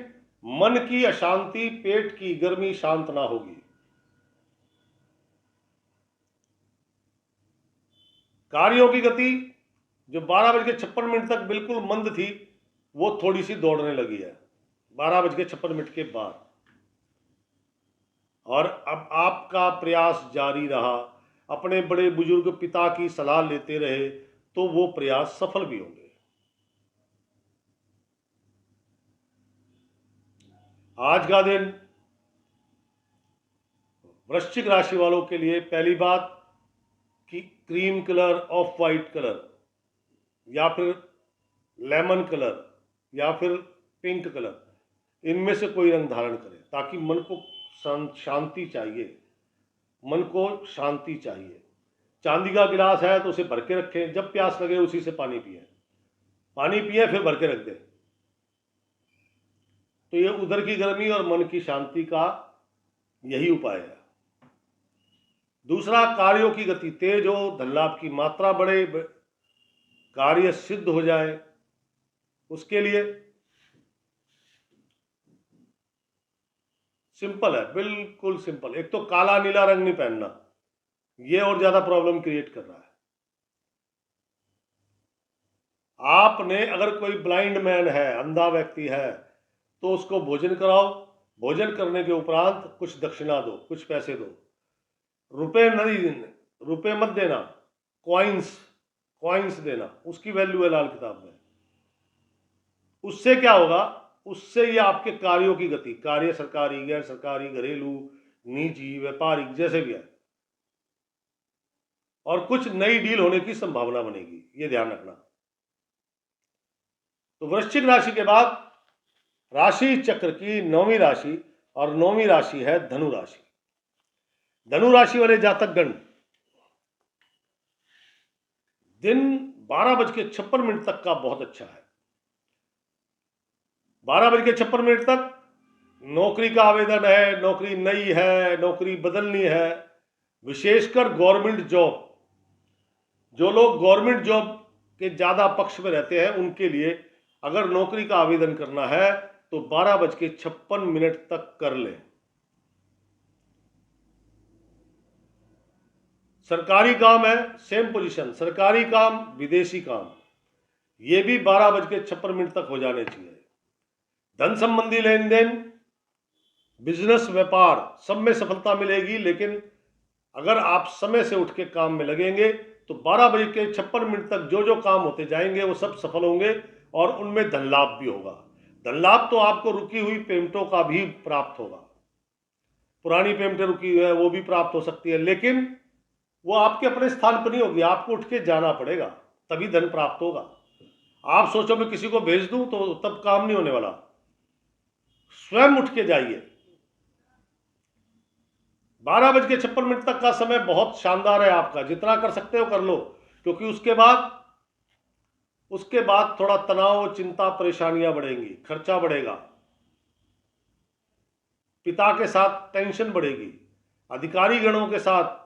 [SPEAKER 1] मन की अशांति, पेट की गर्मी शांत ना होगी। कार्यों की गति जो 12:56 तक बिल्कुल मंद थी, वो थोड़ी सी दौड़ने लगी है 12:56 के बाद। और अब आपका प्रयास जारी रहा, अपने बड़े बुजुर्ग पिता की सलाह लेते रहे, तो वो प्रयास सफल भी होंगे। आज का दिन वृश्चिक राशि वालों के लिए, पहली बात कि cream colour, of white colour, या फिर लेमन कलर, या फिर पिंक कलर, इनमें से कोई रंग धारण करें, ताकि मन को शांति चाहिए, मन को शांति चाहिए। चांदी का गिलास है तो उसे भर के रखें, जब प्यास लगे उसी से पानी पिए, फिर भर के रख दें। तो ये उधर की गर्मी और मन की शांति का यही उपाय है। दूसरा, कार्यों की गति तेज हो, धन लाभ की मात्रा बढ़े, कार्य सिद्ध हो जाए, उसके लिए सिंपल है, बिल्कुल सिंपल। एक तो काला नीला रंग नहीं पहनना, ये और ज्यादा प्रॉब्लम क्रिएट कर रहा है। आपने, अगर कोई ब्लाइंड मैन है, अंधा व्यक्ति है, तो उसको भोजन कराओ, भोजन करने के उपरांत कुछ दक्षिणा दो, कुछ पैसे दो। रुपए नहीं देने, रुपए मत देना, कॉइन्स देना, उसकी वैल्यू है लाल किताब में। उससे क्या होगा, उससे ये आपके कार्यों की गति, कार्य सरकारी, गैर सरकारी, घरेलू, निजी, व्यापारिक, जैसे भी है, और कुछ नई डील होने की संभावना बनेगी, ये ध्यान रखना। तो वृश्चिक राशि के बाद राशि चक्र की 9वीं राशि, और 9वीं राशि है धनु राशि। धनु राशि वाले जातकगण दिन 12:56 तक का बहुत अच्छा है। 12:56 तक नौकरी का आवेदन है, नौकरी नई है, नौकरी बदलनी है, विशेषकर गवर्नमेंट जॉब। जो लोग गवर्नमेंट जॉब के ज़्यादा पक्ष में रहते हैं उनके लिए अगर नौकरी का आवेदन करना है तो 12:56 तक कर लें। सरकारी काम है, सेम पोजीशन, सरकारी काम, विदेशी काम, ये भी 12:56 तक हो जाने चाहिए। धन संबंधी लेन देन, बिजनेस, व्यापार, सब में सफलता मिलेगी, लेकिन अगर आप समय से उठ के काम में लगेंगे तो 12:56 तक जो जो काम होते जाएंगे वो सब सफल होंगे और उनमें धन लाभ भी होगा। धन लाभ तो आपको रुकी हुई पेमेंटों का भी प्राप्त होगा। पुरानी पेमेंटें रुकी हुई है वो भी प्राप्त हो सकती है, लेकिन वो आपके अपने स्थान पर नहीं होगी, आपको उठ के जाना पड़ेगा तभी धन प्राप्त होगा। आप सोचो मैं किसी को भेज दूं तो तब काम नहीं होने वाला। स्वयं उठ के जाइए। 12:56 तक का समय बहुत शानदार है आपका, जितना कर सकते हो कर लो, क्योंकि उसके बाद थोड़ा तनाव, चिंता, परेशानियां बढ़ेंगी, खर्चा बढ़ेगा, पिता के साथ टेंशन बढ़ेगी, अधिकारी गणों के साथ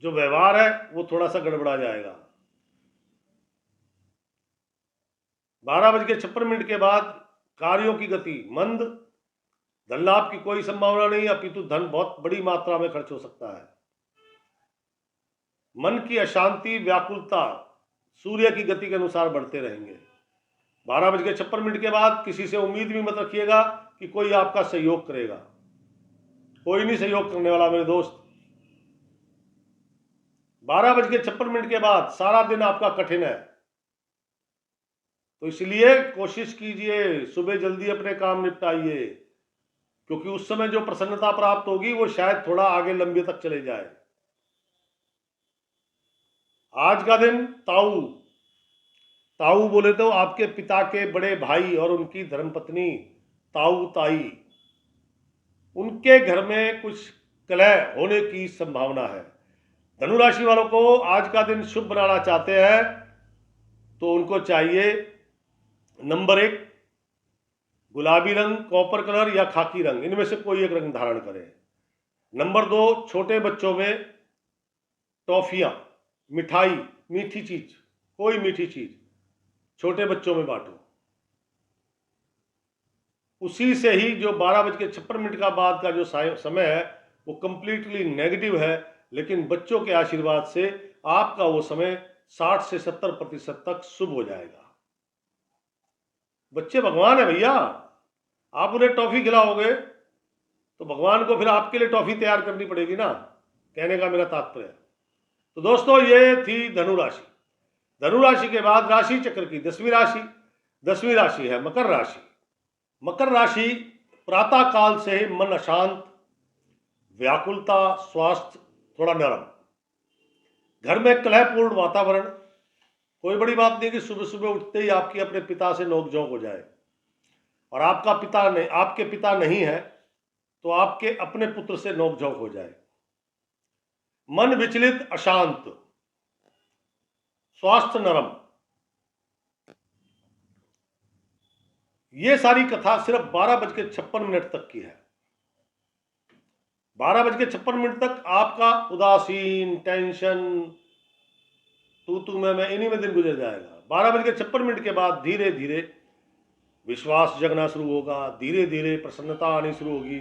[SPEAKER 1] जो व्यवहार है वो थोड़ा सा गड़बड़ा जाएगा। 12:56 के बाद कार्यों की गति मंद, धन लाभ की कोई संभावना नहीं, अपितु धन बहुत बड़ी मात्रा में खर्च हो सकता है। मन की अशांति, व्याकुलता सूर्य की गति के अनुसार बढ़ते रहेंगे। 12:56 के बाद किसी से उम्मीद भी मत रखिएगा कि कोई आपका सहयोग करेगा, कोई नहीं सहयोग करने वाला मेरे दोस्त। 12:56 के बाद सारा दिन आपका कठिन है, तो इसलिए कोशिश कीजिए सुबह जल्दी अपने काम निपटाइए, क्योंकि उस समय जो प्रसन्नता प्राप्त होगी वो शायद थोड़ा आगे लंबे तक चले जाए। आज का दिन ताऊ ताऊ बोले तो आपके पिता के बड़े भाई और उनकी धर्मपत्नी ताऊ ताई, उनके घर में कुछ कलह होने की संभावना है। धनु राशि वालों को आज का दिन शुभ बनाना चाहते हैं तो उनको चाहिए नंबर 1 गुलाबी रंग, कॉपर कलर या खाकी रंग, इनमें से कोई एक रंग धारण करें। नंबर 2 छोटे बच्चों में टॉफियां, मिठाई, मीठी चीज, कोई मीठी चीज छोटे बच्चों में बांटो। उसी से ही जो 12:56 का बाद का जो समय है वो कंप्लीटली नेगेटिव है, लेकिन बच्चों के आशीर्वाद से आपका वो समय 60 से 70% तक शुभ हो जाएगा। बच्चे भगवान है भैया, आप उन्हें टॉफी खिलाओगे तो भगवान को फिर आपके लिए टॉफी तैयार करनी पड़ेगी ना, कहने का मेरा तात्पर्य। तो दोस्तों ये थी धनु राशि। धनु राशि के बाद राशि चक्र की 10वीं राशि है मकर राशि। मकर राशि प्रातः काल से मन अशांत, व्याकुलता, स्वास्थ्य थोड़ा नरम, घर में कलहपूर्ण वातावरण। कोई बड़ी बात नहीं कि सुबह सुबह उठते ही आपकी अपने पिता से नोकझोंक हो जाए, और आपके पिता नहीं है तो आपके अपने पुत्र से नोकझोंक हो जाए। मन विचलित, अशांत, स्वास्थ्य नरम। ये सारी कथा सिर्फ 12:56 तक की है। 12:56 तक आपका उदासीन, टेंशन, तू मैं इन्हीं में दिन गुजर जाएगा। 12:56 के बाद धीरे धीरे विश्वास जगना शुरू होगा, धीरे धीरे प्रसन्नता आनी शुरू होगी।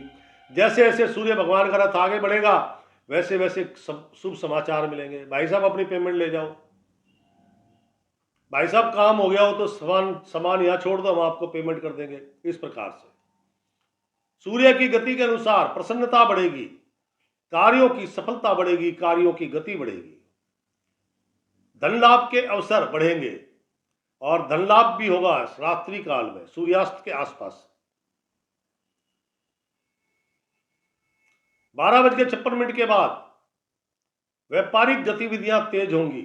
[SPEAKER 1] जैसे जैसे सूर्य भगवान का रथ आगे बढ़ेगा वैसे वैसे शुभ समाचार मिलेंगे। भाई साहब अपनी पेमेंट ले जाओ, भाई साहब काम हो गया हो तो सामान यहाँ छोड़ दो, हम आपको पेमेंट कर देंगे। इस प्रकार से सूर्य की गति के अनुसार प्रसन्नता बढ़ेगी, कार्यों की सफलता बढ़ेगी, कार्यों की गति बढ़ेगी, धन लाभ के अवसर बढ़ेंगे, और धन लाभ भी होगा रात्रि काल में सूर्यास्त के आसपास। 12:56 के बाद व्यापारिक गतिविधियां तेज होंगी,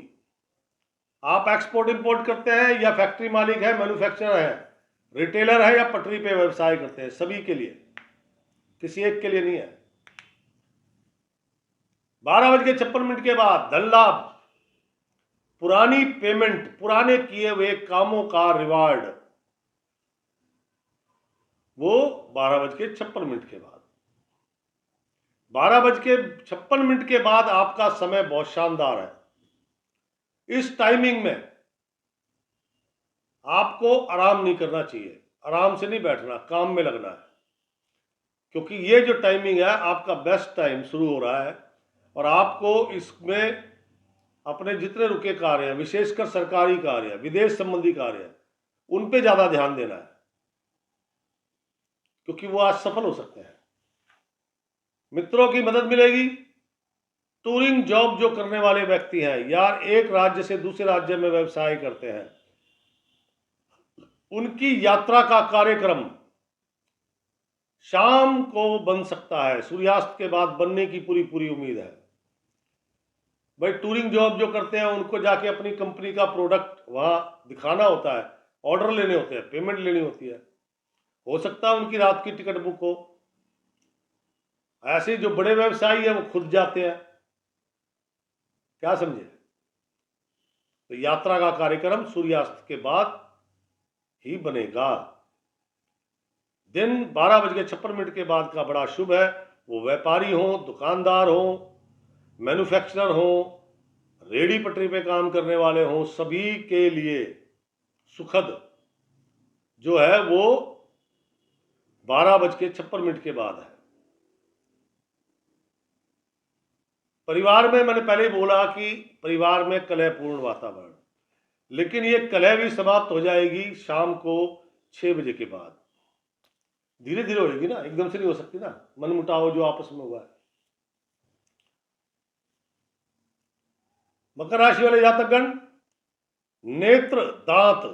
[SPEAKER 1] आप एक्सपोर्ट इंपोर्ट करते हैं या फैक्ट्री मालिक है, मैन्युफैक्चरर है, रिटेलर है या पटरी पे व्यवसाय करते हैं, सभी के लिए, किसी एक के लिए नहीं है। 12:56 के बाद धन लाभ, पुरानी पेमेंट, पुराने किए हुए कामों का रिवार्ड, वो 12:56 के बाद। 12:56 के बाद आपका समय बहुत शानदार है। इस टाइमिंग में आपको आराम नहीं करना चाहिए, आराम से नहीं बैठना, काम में लगना है, क्योंकि ये जो टाइमिंग है आपका बेस्ट टाइम शुरू हो रहा है और आपको इसमें अपने जितने रुके कार्य हैं, विशेषकर सरकारी कार्य, विदेश संबंधी कार्य, उन पे ज्यादा ध्यान देना है, क्योंकि वो आज सफल हो सकते हैं। मित्रों की मदद मिलेगी। टूरिंग जॉब जो करने वाले व्यक्ति हैं, यार एक राज्य से दूसरे राज्य में व्यवसाय करते हैं, उनकी यात्रा का कार्यक्रम शाम को बन सकता है, सूर्यास्त के बाद बनने की पूरी उम्मीद है। भाई टूरिंग जॉब जो करते हैं उनको जाके अपनी कंपनी का प्रोडक्ट वहां दिखाना होता है, ऑर्डर लेने होते हैं, पेमेंट लेनी होती है, हो सकता है उनकी रात की टिकट बुक हो। ऐसे जो बड़े व्यवसायी है वो खुद जाते हैं, क्या समझे। तो यात्रा का कार्यक्रम सूर्यास्त के बाद ही बनेगा। दिन 12:56 के बाद का बड़ा शुभ है। वो व्यापारी हो, दुकानदार हो, मैन्युफैक्चरर हो, रेडी पटरी पे काम करने वाले हो, सभी के लिए सुखद जो है वो 12:56 के बाद है। परिवार में मैंने पहले ही बोला कि परिवार में कलहपूर्ण वातावरण, लेकिन ये कलह भी समाप्त हो जाएगी शाम को 6 बजे के बाद। धीरे धीरे होगी ना, एकदम से नहीं हो सकती ना, मन मुटाव जो आपस में हुआ है। मकर राशि वाले जातकगण, नेत्र, दांत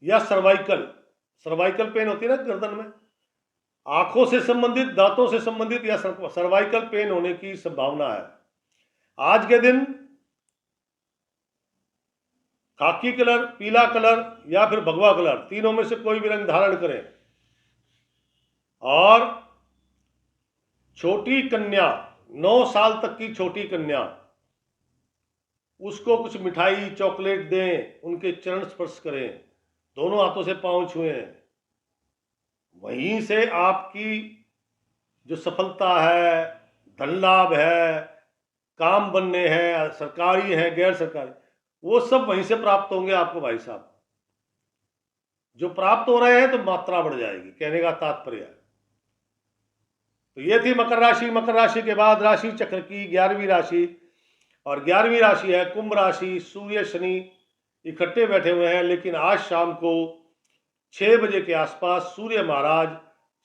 [SPEAKER 1] या सर्वाइकल पेन होती है ना गर्दन में, आंखों से संबंधित, दांतों से संबंधित या सर्वाइकल पेन होने की संभावना है। आज के दिन खाकी कलर, पीला कलर या फिर भगवा कलर, तीनों में से कोई भी रंग धारण करें। और छोटी कन्या, 9 साल तक की छोटी कन्या, उसको कुछ मिठाई, चॉकलेट दें, उनके चरण स्पर्श करें, दोनों हाथों से पांव छुएं। वहीं से आपकी जो सफलता है, धन लाभ है, काम बनने हैं, सरकारी है, गैर सरकारी, वो सब वहीं से प्राप्त होंगे आपको भाई साहब। जो प्राप्त हो रहे हैं तो मात्रा बढ़ जाएगी, कहने का तात्पर्य है। तो ये थी मकर राशि। मकर राशि के बाद राशि चक्र की 11वीं राशि, और 11वीं राशि है कुंभ राशि। सूर्य शनि इकट्ठे बैठे हुए हैं, लेकिन आज शाम को 6 बजे के आसपास सूर्य महाराज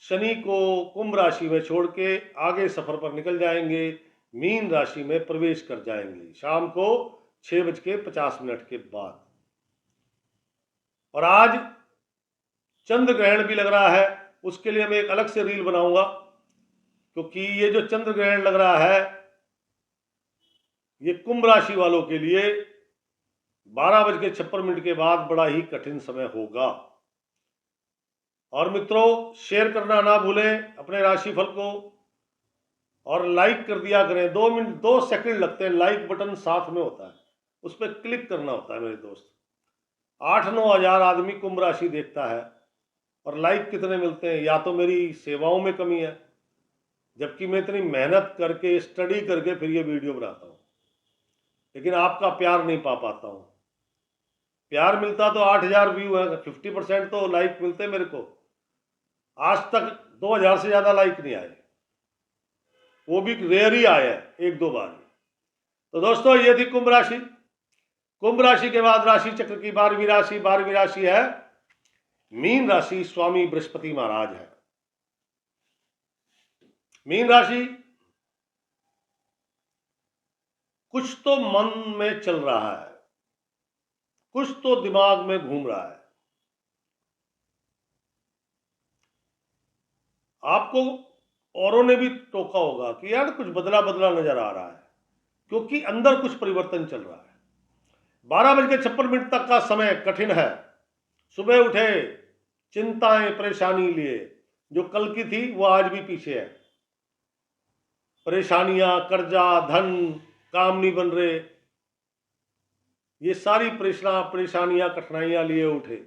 [SPEAKER 1] शनि को कुंभ राशि में छोड़ के आगे सफर पर निकल जाएंगे, मीन राशि में प्रवेश कर जाएंगे शाम को 6:50 के बाद। और आज चंद्र ग्रहण भी लग रहा है, उसके लिए मैं एक अलग से रील बनाऊंगा, क्योंकि ये जो चंद्र ग्रहण लग रहा है ये कुंभ राशि वालों के लिए 12:56 के बाद बड़ा ही कठिन समय होगा। और मित्रों, शेयर करना ना भूलें अपने राशिफल को, और लाइक कर दिया करें। 2 मिनट 2 सेकंड लगते हैं, लाइक बटन साथ में होता है, उस पर क्लिक करना होता है मेरे दोस्त। 8-9 हजार आदमी कुंभ राशि देखता है, और लाइक कितने मिलते हैं? या तो मेरी सेवाओं में कमी है, जबकि मैं इतनी मेहनत करके, स्टडी करके फिर ये वीडियो बनाता हूँ, लेकिन आपका प्यार नहीं पा पाता हूँ। प्यार मिलता तो 8,000 व्यू है, 50% तो लाइक मिलते मेरे को। आज तक 2,000 से ज़्यादा लाइक नहीं आए, वो भी रेयर ही आए हैं, 1-2 बार। तो दोस्तों, ये थी कुंभ राशि। कुंभ राशि के बाद राशि चक्र की 12वीं राशि। 12वीं राशि है मीन राशि। स्वामी बृहस्पति महाराज है। मीन राशि, कुछ तो मन में चल रहा है, कुछ तो दिमाग में घूम रहा है। आपको औरों ने भी टोका होगा कि यार कुछ बदला बदला नजर आ रहा है, क्योंकि अंदर कुछ परिवर्तन चल रहा है। 12:56 तक का समय कठिन है। सुबह उठे, चिंताएं परेशानी लिए, जो कल की थी वो आज भी पीछे है। परेशानियां, कर्जा, धन, काम नहीं बन रहे, ये सारी परेशानियां कठिनाइयां लिए उठे।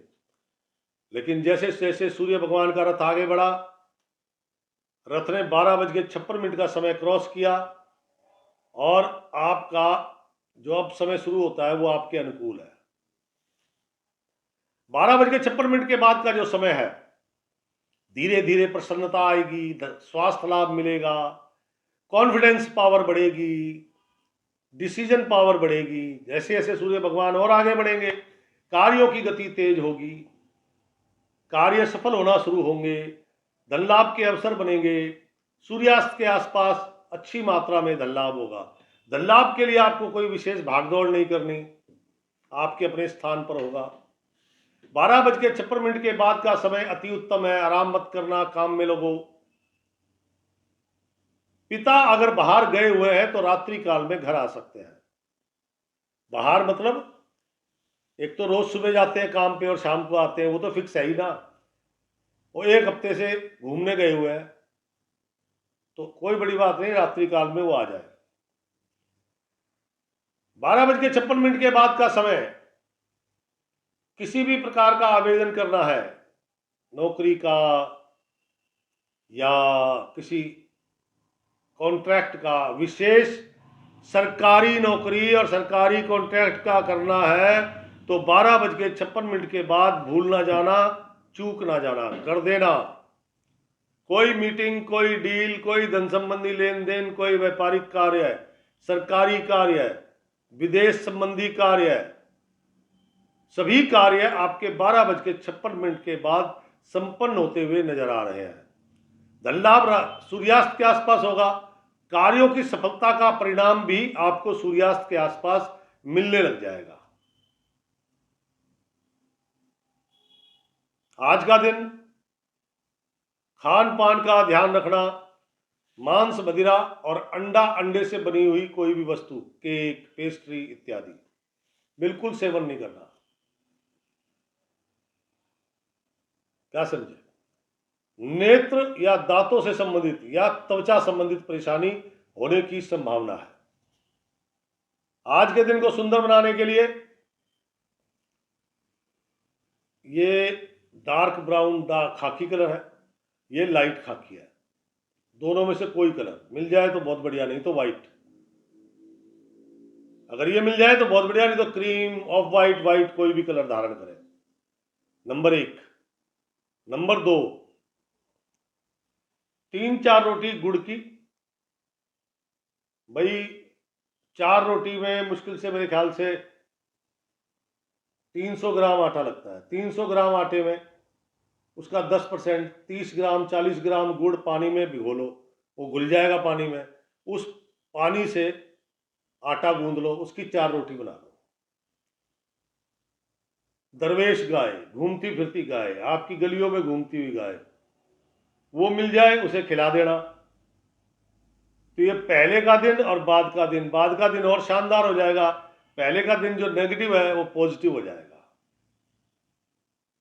[SPEAKER 1] लेकिन जैसे जैसे सूर्य भगवान का रथ आगे बढ़ा, रथ ने 12:56 का समय क्रॉस किया और आपका जो अब समय शुरू होता है वो आपके अनुकूल है। 12:56 के बाद का जो समय है, धीरे धीरे प्रसन्नता आएगी, स्वास्थ्य लाभ मिलेगा, कॉन्फिडेंस पावर बढ़ेगी, डिसीजन पावर बढ़ेगी। जैसे जैसे सूर्य भगवान और आगे बढ़ेंगे, कार्यों की गति तेज होगी, कार्य सफल होना शुरू होंगे, धन लाभ के अवसर बनेंगे। सूर्यास्त के आसपास अच्छी मात्रा में धन लाभ होगा। धन लाभ के लिए आपको कोई विशेष भागदौड़ नहीं करनी, आपके अपने स्थान पर होगा। 12:56 के बाद का समय अति उत्तम है। आराम मत करना, काम में लगो। पिता अगर बाहर गए हुए हैं तो रात्रि काल में घर आ सकते हैं। बाहर मतलब एक तो रोज सुबह जाते हैं काम पे और शाम को आते हैं, वो तो फिक्स है ही ना। वो एक हफ्ते से घूमने गए हुए हैं तो कोई बड़ी बात नहीं, रात्रि काल में वो आ जाए। 12:56 के बाद का समय किसी भी प्रकार का आवेदन करना है, नौकरी का या किसी कॉन्ट्रैक्ट का, विशेष सरकारी नौकरी और सरकारी कॉन्ट्रैक्ट का करना है तो 12:56 के बाद भूल ना जाना, चूक ना जाना, कर देना। कोई मीटिंग, कोई डील, कोई धन संबंधी लेन देन, कोई व्यापारिक कार्य है, सरकारी कार्य है, विदेश संबंधी कार्य है, सभी कार्य आपके 12:56 के बाद संपन्न होते हुए नजर आ रहे हैं। धन लाभ सूर्यास्त के आसपास होगा। कार्यों की सफलता का परिणाम भी आपको सूर्यास्त के आसपास मिलने लग जाएगा। आज का दिन खान पान का ध्यान रखना, मांस, मदिरा और अंडे से बनी हुई कोई भी वस्तु, केक, पेस्ट्री इत्यादि बिल्कुल सेवन नहीं करना। क्या समझे? नेत्र या दांतों से संबंधित या त्वचा संबंधित परेशानी होने की संभावना है। आज के दिन को सुंदर बनाने के लिए ये डार्क ब्राउन खाकी कलर है, ये लाइट खाकी है। दोनों में से कोई कलर मिल जाए तो बहुत बढ़िया, नहीं तो व्हाइट। अगर ये मिल जाए तो बहुत बढ़िया, नहीं तो क्रीम, ऑफ व्हाइट, कोई भी कलर धारण करें। नंबर 1। नंबर 2, 3-4 रोटी गुड़ की। भाई 4 रोटी में मुश्किल से मेरे ख्याल से 300 ग्राम आटा लगता है। 300 ग्राम आटे में उसका 10%, 30 ग्राम, 40 ग्राम गुड़ पानी में भिगो लो, वो घुल जाएगा पानी में। उस पानी से आटा गूंद लो, उसकी 4 रोटी बना लो। दरवेश गाय, घूमती फिरती गाय, आपकी गलियों में घूमती हुई गाय, वो मिल जाए, उसे खिला देना। तो ये पहले का दिन और बाद का दिन और शानदार हो जाएगा। पहले का दिन जो नेगेटिव है वो पॉजिटिव हो जाएगा।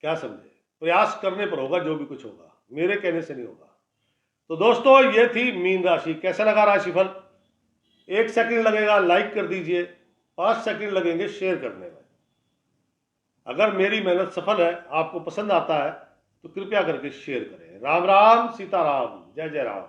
[SPEAKER 1] क्या समझे? प्रयास करने पर होगा जो भी कुछ होगा, मेरे कहने से नहीं होगा। तो दोस्तों, ये थी मीन राशि। कैसा लगा राशिफल? 1 सेकंड लगेगा लाइक कर दीजिए, 5 सेकंड लगेंगे शेयर करने में। अगर मेरी मेहनत सफल है, आपको पसंद आता है तो कृपया करके शेयर करें। राम राम, सीताराम, जय जय राम।